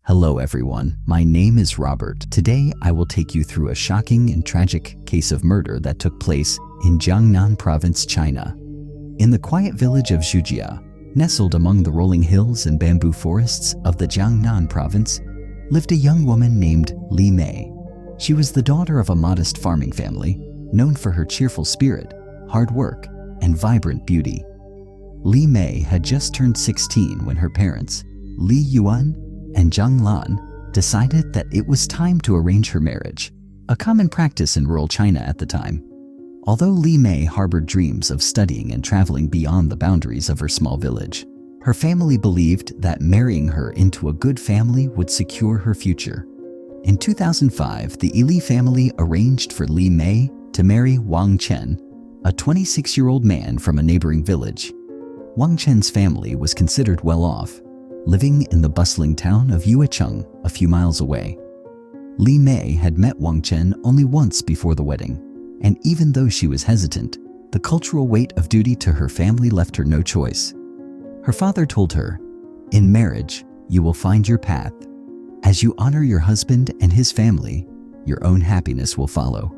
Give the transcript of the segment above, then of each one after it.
Hello everyone, my name is Robert. Today I will take you through a shocking and tragic case of murder that took place in Jiangnan province, China. In the quiet village of Zhujia, nestled among the rolling hills and bamboo forests of the Jiangnan province, lived a young woman named Li Mei. She was the daughter of a modest farming family, known for her cheerful spirit, hard work, and vibrant beauty. Li Mei had just turned 16 when her parents, Li Yuan and Jiangnan, decided that it was time to arrange her marriage, a common practice in rural China at the time. Although Li Mei harbored dreams of studying and traveling beyond the boundaries of her small village, her family believed that marrying her into a good family would secure her future. In 2005, the Li family arranged for Li Mei to marry Wang Chen, a 26-year-old man from a neighboring village. Wang Chen's family was considered well off, living in the bustling town of Yuecheng, a few miles away. Li Mei had met Wang Chen only once before the wedding, and even though she was hesitant, the cultural weight of duty to her family left her no choice. Her father told her, "In marriage, you will find your path. As you honor your husband and his family, your own happiness will follow."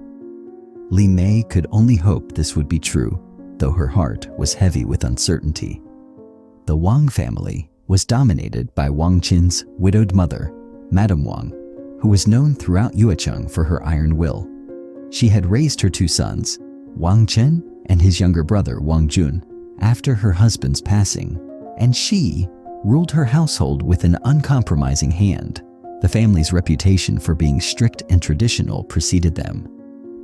Li Mei could only hope this would be true, though her heart was heavy with uncertainty. The Wang family was dominated by Wang Chen's widowed mother, Madam Wang, who was known throughout Yuecheng for her iron will. She had raised her two sons, Wang Chen and his younger brother Wang Jun, after her husband's passing, and she ruled her household with an uncompromising hand. The family's reputation for being strict and traditional preceded them,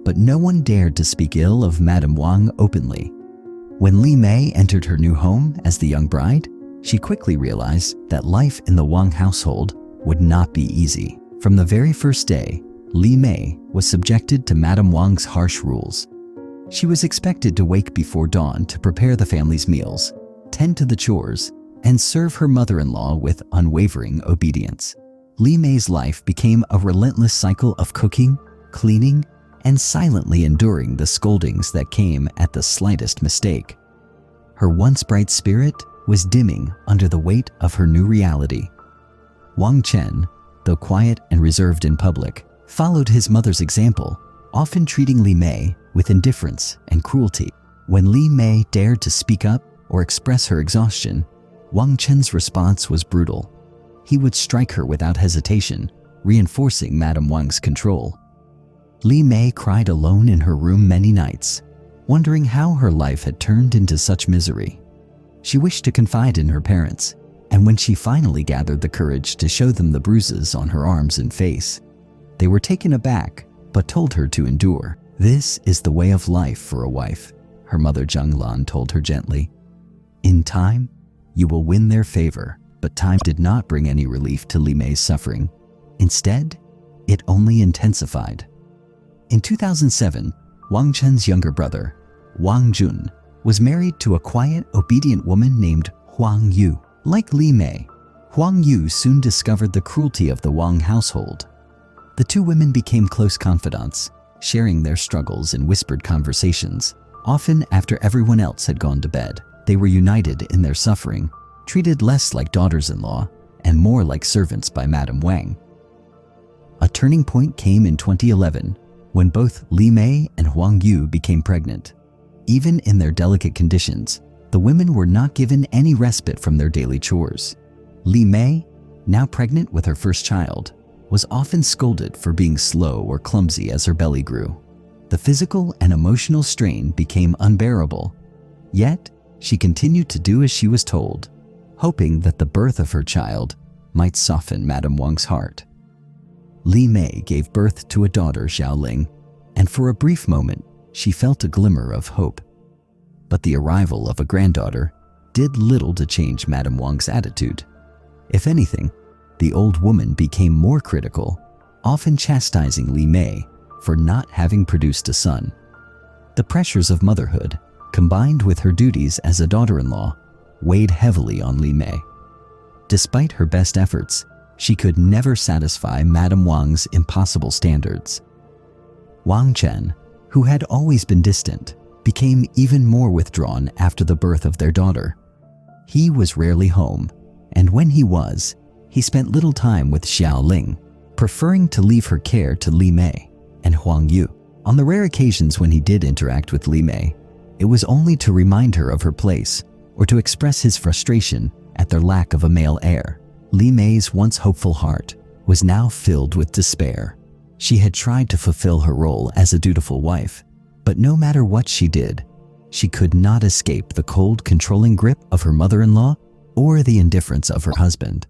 but no one dared to speak ill of Madam Wang openly. When Li Mei entered her new home as the young bride, she quickly realized that life in the Wang household would not be easy. From the very first day, Li Mei was subjected to Madam Wang's harsh rules. She was expected to wake before dawn to prepare the family's meals, tend to the chores, and serve her mother-in-law with unwavering obedience. Li Mei's life became a relentless cycle of cooking, cleaning, and silently enduring the scoldings that came at the slightest mistake. Her once bright spirit was dimming under the weight of her new reality. Wang Chen, though quiet and reserved in public, followed his mother's example, often treating Li Mei with indifference and cruelty. When Li Mei dared to speak up or express her exhaustion, Wang Chen's response was brutal. He would strike her without hesitation, reinforcing Madam Wang's control. Li Mei cried alone in her room many nights, wondering how her life had turned into such misery. She wished to confide in her parents, and when she finally gathered the courage to show them the bruises on her arms and face, they were taken aback but told her to endure. "This is the way of life for a wife," her mother Jiangnan told her gently. "In time, you will win their favor." But time did not bring any relief to Li Mei's suffering. Instead, it only intensified. In 2007, Wang Chen's younger brother, Wang Jun, was married to a quiet, obedient woman named Huang Yu. Like Li Mei, Huang Yu soon discovered the cruelty of the Wang household. The two women became close confidants, sharing their struggles in whispered conversations, often after everyone else had gone to bed. They were united in their suffering, treated less like daughters-in-law and more like servants by Madam Wang. A turning point came in 2011 when both Li Mei and Huang Yu became pregnant. Even in their delicate conditions, the women were not given any respite from their daily chores. Li Mei, now pregnant with her first child, was often scolded for being slow or clumsy as her belly grew. The physical and emotional strain became unbearable, yet she continued to do as she was told, hoping that the birth of her child might soften Madam Wang's heart. Li Mei gave birth to a daughter, Xiaoling, and for a brief moment, she felt a glimmer of hope. But the arrival of a granddaughter did little to change Madam Wang's attitude. If anything, the old woman became more critical, often chastising Li Mei for not having produced a son. The pressures of motherhood, combined with her duties as a daughter-in-law, weighed heavily on Li Mei. Despite her best efforts, she could never satisfy Madam Wang's impossible standards. Wang Chen, who had always been distant, became even more withdrawn after the birth of their daughter. He was rarely home, and when he was, he spent little time with Xiao Ling, preferring to leave her care to Li Mei and Huang Yu. On the rare occasions when he did interact with Li Mei, it was only to remind her of her place or to express his frustration at their lack of a male heir. Li Mei's once hopeful heart was now filled with despair. She had tried to fulfill her role as a dutiful wife, but no matter what she did, she could not escape the cold, controlling grip of her mother-in-law or the indifference of her husband.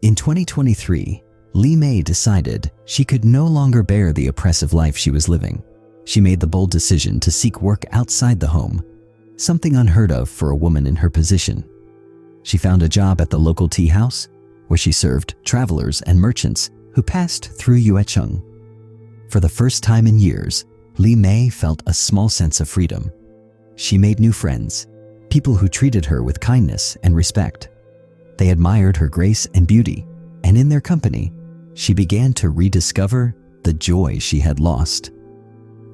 In 2023, Li Mei decided she could no longer bear the oppressive life she was living. She made the bold decision to seek work outside the home, something unheard of for a woman in her position. She found a job at the local tea house, where she served travelers and merchants who passed through Yuecheng. For the first time in years, Li Mei felt a small sense of freedom. She made new friends, people who treated her with kindness and respect. They admired her grace and beauty, and in their company, she began to rediscover the joy she had lost.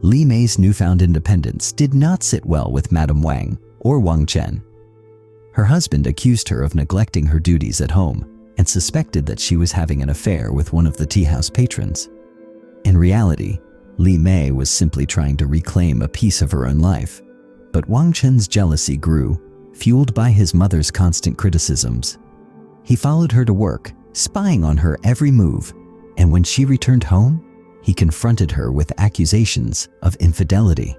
Li Mei's newfound independence did not sit well with Madam Wang or Wang Chen. Her husband accused her of neglecting her duties at home and suspected that she was having an affair with one of the tea house patrons. In reality, Li Mei was simply trying to reclaim a piece of her own life, but Wang Chen's jealousy grew, fueled by his mother's constant criticisms. He followed her to work, spying on her every move, and when she returned home, he confronted her with accusations of infidelity.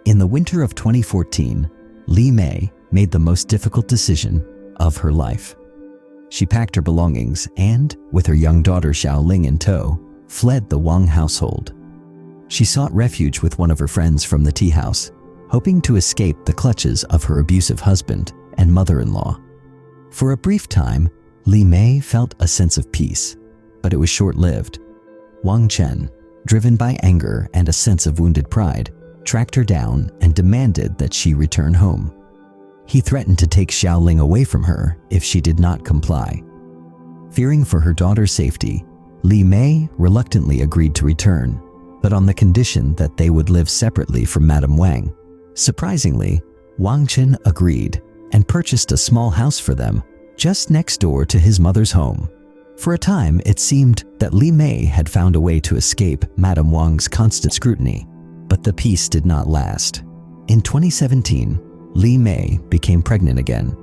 In the winter of 2014, Li Mei made the most difficult decision of her life. She packed her belongings and, with her young daughter Xiao Ling in tow, fled the Wang household. She sought refuge with one of her friends from the tea house, hoping to escape the clutches of her abusive husband and mother-in-law. For a brief time, Li Mei felt a sense of peace, but it was short-lived. Wang Chen, driven by anger and a sense of wounded pride, tracked her down and demanded that she return home. He threatened to take Xiao Ling away from her if she did not comply. Fearing for her daughter's safety, Li Mei reluctantly agreed to return, but on the condition that they would live separately from Madam Wang. Surprisingly, Wang Chen agreed and purchased a small house for them just next door to his mother's home. For a time, it seemed that Li Mei had found a way to escape Madam Wang's constant scrutiny, but the peace did not last. In 2017, Li Mei became pregnant again,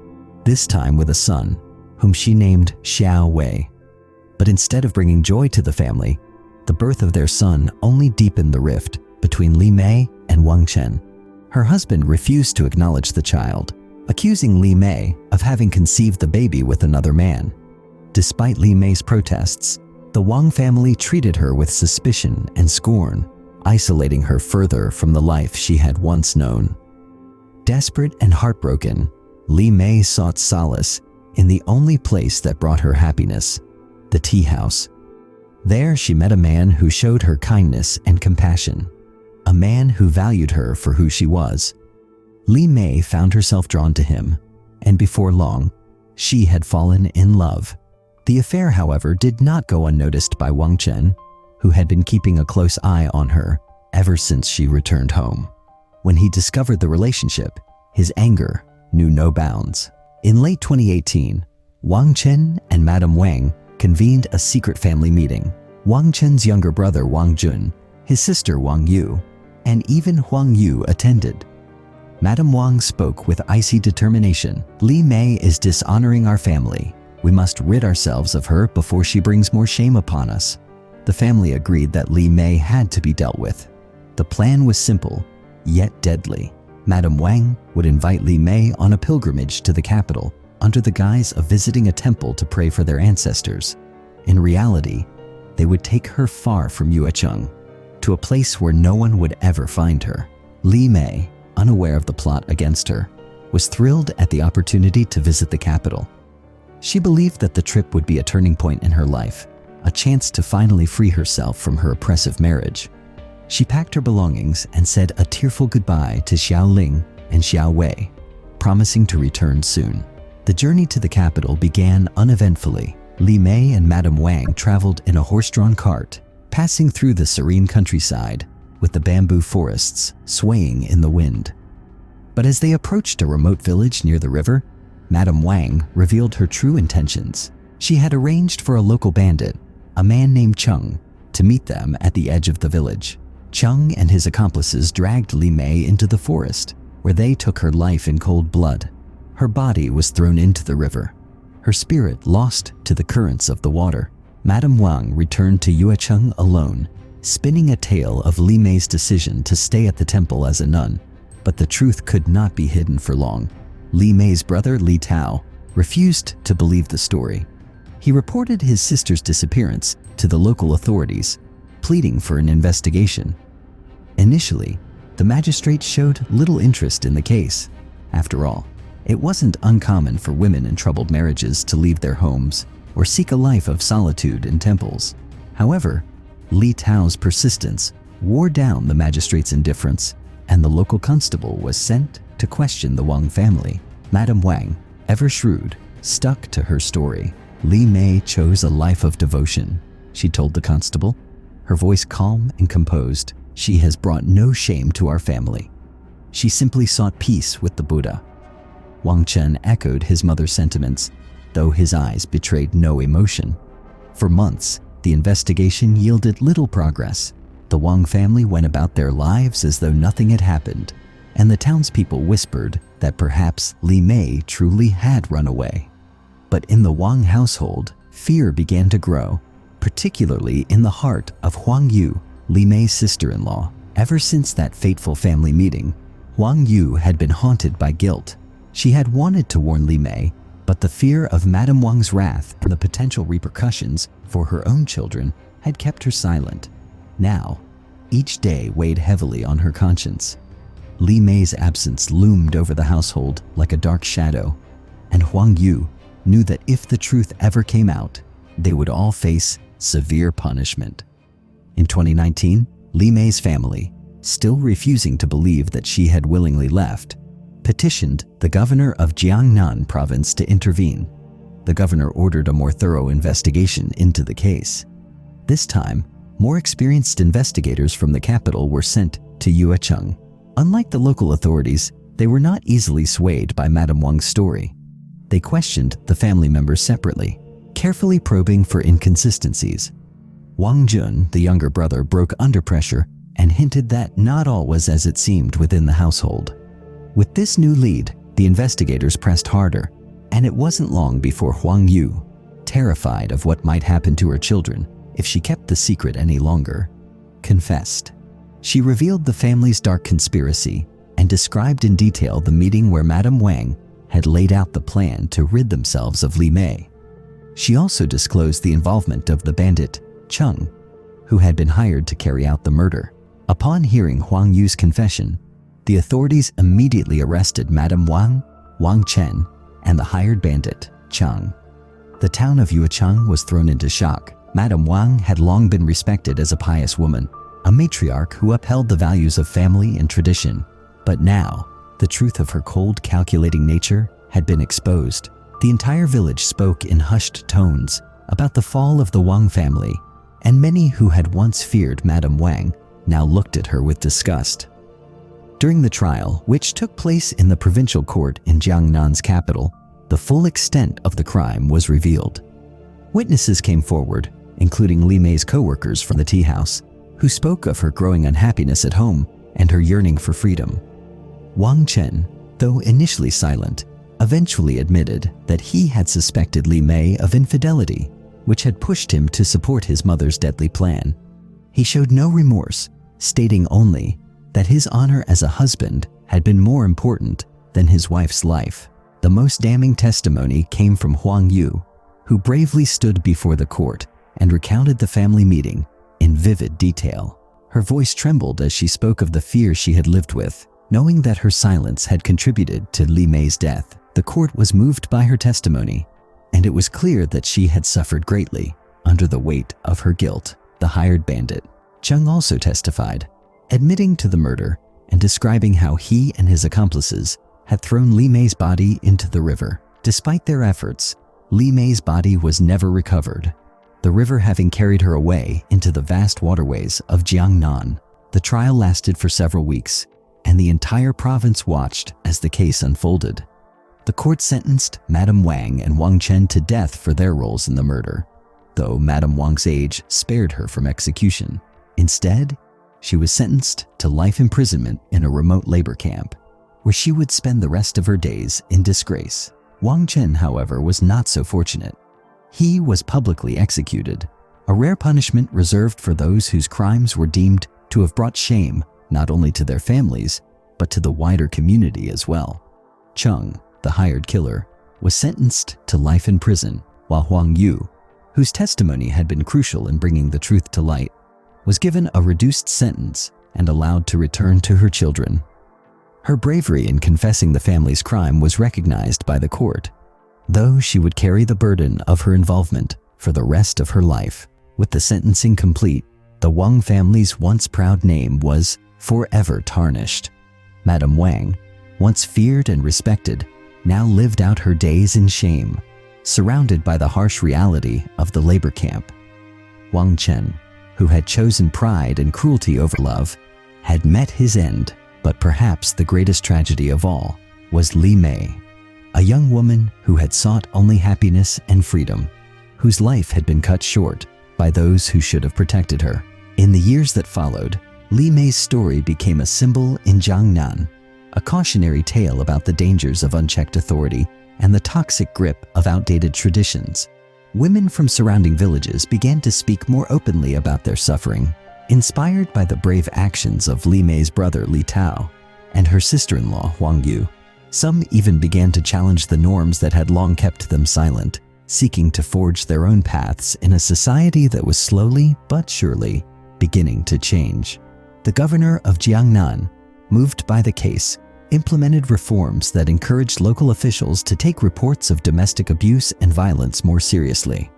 this time with a son, whom she named Xiao Wei. But instead of bringing joy to the family, the birth of their son only deepened the rift between Li Mei and Wang Chen. Her husband refused to acknowledge the child, accusing Li Mei of having conceived the baby with another man. Despite Li Mei's protests, the Wang family treated her with suspicion and scorn, isolating her further from the life she had once known. Desperate and heartbroken, Li Mei sought solace in the only place that brought her happiness, the tea house. There she met a man who showed her kindness and compassion, a man who valued her for who she was. Li Mei found herself drawn to him, and before long, she had fallen in love. The affair, however, did not go unnoticed by Wang Chen, who had been keeping a close eye on her ever since she returned home. When he discovered the relationship, his anger knew no bounds. In late 2018, Wang Chen and Madam Wang convened a secret family meeting. Wang Chen's younger brother Wang Jun, his sister Wang Yu, and even Huang Yu attended. Madam Wang spoke with icy determination. "Li Mei is dishonoring our family. We must rid ourselves of her before she brings more shame upon us." The family agreed that Li Mei had to be dealt with. The plan was simple, yet deadly. Madam Wang would invite Li Mei on a pilgrimage to the capital under the guise of visiting a temple to pray for their ancestors. In reality, they would take her far from Yuecheng, to a place where no one would ever find her. Li Mei, unaware of the plot against her, was thrilled at the opportunity to visit the capital. She believed that the trip would be a turning point in her life, a chance to finally free herself from her oppressive marriage. She packed her belongings and said a tearful goodbye to Xiao Ling and Xiao Wei, promising to return soon. The journey to the capital began uneventfully. Li Mei and Madam Wang traveled in a horse-drawn cart, passing through the serene countryside with the bamboo forests swaying in the wind. But as they approached a remote village near the river, Madam Wang revealed her true intentions. She had arranged for a local bandit, a man named Cheng, to meet them at the edge of the village. Cheng and his accomplices dragged Li Mei into the forest, where they took her life in cold blood. Her body was thrown into the river, her spirit lost to the currents of the water. Madam Wang returned to Yuecheng alone, spinning a tale of Li Mei's decision to stay at the temple as a nun. But the truth could not be hidden for long. Li Mei's brother Li Tao refused to believe the story. He reported his sister's disappearance to the local authorities, pleading for an investigation. Initially, the magistrate showed little interest in the case. After all, it wasn't uncommon for women in troubled marriages to leave their homes or seek a life of solitude in temples. However, Li Tao's persistence wore down the magistrate's indifference, and the local constable was sent to question the Wang family. Madam Wang, ever shrewd, stuck to her story. Li Mei chose a life of devotion, she told the constable, her voice calm and composed. She has brought no shame to our family. She simply sought peace with the Buddha. Wang Chen echoed his mother's sentiments, though his eyes betrayed no emotion. For months, the investigation yielded little progress. The Wang family went about their lives as though nothing had happened, and the townspeople whispered that perhaps Li Mei truly had run away. But in the Wang household, fear began to grow, particularly in the heart of Huang Yu, Li Mei's sister-in-law. Ever since that fateful family meeting, Huang Yu had been haunted by guilt. She had wanted to warn Li Mei, but the fear of Madam Wang's wrath and the potential repercussions for her own children had kept her silent. Now, each day weighed heavily on her conscience. Li Mei's absence loomed over the household like a dark shadow, and Huang Yu knew that if the truth ever came out, they would all face severe punishment. In 2019, Li Mei's family, still refusing to believe that she had willingly left, petitioned the governor of Jiangnan province to intervene. The governor ordered a more thorough investigation into the case. This time, more experienced investigators from the capital were sent to Yuecheng. Unlike the local authorities, they were not easily swayed by Madam Wang's story. They questioned the family members separately, carefully probing for inconsistencies. Wang Jun, the younger brother, broke under pressure and hinted that not all was as it seemed within the household. With this new lead, the investigators pressed harder, and it wasn't long before Huang Yu, terrified of what might happen to her children if she kept the secret any longer, confessed. She revealed the family's dark conspiracy and described in detail the meeting where Madam Wang had laid out the plan to rid themselves of Li Mei. She also disclosed the involvement of the bandit Cheng, who had been hired to carry out the murder. Upon hearing Huang Yu's confession, the authorities immediately arrested Madam Wang, Wang Chen, and the hired bandit Cheng. The town of Yuecheng was thrown into shock. Madam Wang had long been respected as a pious woman, a matriarch who upheld the values of family and tradition. But now, the truth of her cold, calculating nature had been exposed. The entire village spoke in hushed tones about the fall of the Wang family, and many who had once feared Madam Wang now looked at her with disgust. During the trial, which took place in the provincial court in Jiangnan's capital, the full extent of the crime was revealed. Witnesses came forward, including Li Mei's co-workers from the tea house, who spoke of her growing unhappiness at home and her yearning for freedom. Wang Chen, though initially silent, eventually admitted that he had suspected Li Mei of infidelity, which had pushed him to support his mother's deadly plan. He showed no remorse, stating only that his honor as a husband had been more important than his wife's life. The most damning testimony came from Huang Yu, who bravely stood before the court and recounted the family meeting in vivid detail. Her voice trembled as she spoke of the fear she had lived with, knowing that her silence had contributed to Li Mei's death. The court was moved by her testimony, and it was clear that she had suffered greatly under the weight of her guilt. The hired bandit Cheng also testified, admitting to the murder and describing how he and his accomplices had thrown Li Mei's body into the river. Despite their efforts, Li Mei's body was never recovered, the river having carried her away into the vast waterways of Jiangnan. The trial lasted for several weeks, and the entire province watched as the case unfolded. The court sentenced Madam Wang and Wang Chen to death for their roles in the murder, though Madam Wang's age spared her from execution. Instead, she was sentenced to life imprisonment in a remote labor camp, where she would spend the rest of her days in disgrace. Wang Chen, however, was not so fortunate. He was publicly executed, a rare punishment reserved for those whose crimes were deemed to have brought shame not only to their families, but to the wider community as well. Cheng, the hired killer, was sentenced to life in prison, while Huang Yu, whose testimony had been crucial in bringing the truth to light, was given a reduced sentence and allowed to return to her children. Her bravery in confessing the family's crime was recognized by the court, though she would carry the burden of her involvement for the rest of her life. With the sentencing complete, the Wang family's once proud name was forever tarnished. Madam Wang, once feared and respected, now lived out her days in shame, surrounded by the harsh reality of the labor camp. Wang Chen, who had chosen pride and cruelty over love, had met his end, but perhaps the greatest tragedy of all was Li Mei, a young woman who had sought only happiness and freedom, whose life had been cut short by those who should have protected her. In the years that followed, Li Mei's story became a symbol in Jiangnan, a cautionary tale about the dangers of unchecked authority and the toxic grip of outdated traditions. Women from surrounding villages began to speak more openly about their suffering, inspired by the brave actions of Li Mei's brother Li Tao and her sister-in-law Huang Yu. Some even began to challenge the norms that had long kept them silent, seeking to forge their own paths in a society that was slowly but surely beginning to change. The governor of Jiangnan, moved by the case, implemented reforms that encouraged local officials to take reports of domestic abuse and violence more seriously.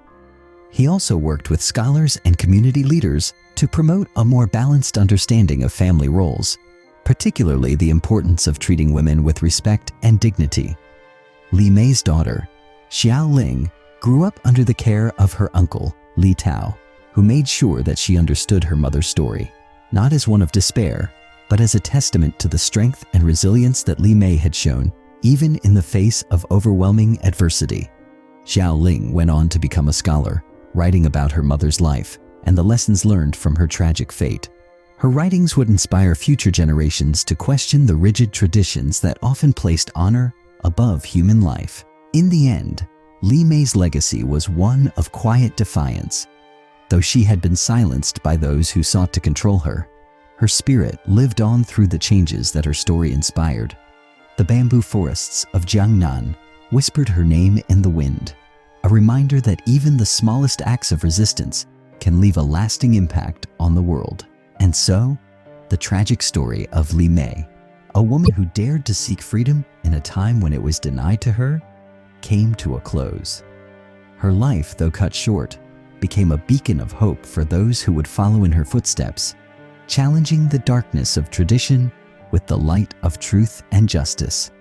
He also worked with scholars and community leaders to promote a more balanced understanding of family roles, particularly the importance of treating women with respect and dignity. Li Mei's daughter, Xiao Ling, grew up under the care of her uncle, Li Tao, who made sure that she understood her mother's story, not as one of despair, but as a testament to the strength and resilience that Li Mei had shown, even in the face of overwhelming adversity. Xiao Ling went on to become a scholar, writing about her mother's life and the lessons learned from her tragic fate. Her writings would inspire future generations to question the rigid traditions that often placed honor above human life. In the end, Li Mei's legacy was one of quiet defiance. Though she had been silenced by those who sought to control her, her spirit lived on through the changes that her story inspired. The bamboo forests of Jiangnan whispered her name in the wind, a reminder that even the smallest acts of resistance can leave a lasting impact on the world. And so, the tragic story of Li Mei, a woman who dared to seek freedom in a time when it was denied to her, came to a close. Her life, though cut short, became a beacon of hope for those who would follow in her footsteps, challenging the darkness of tradition with the light of truth and justice.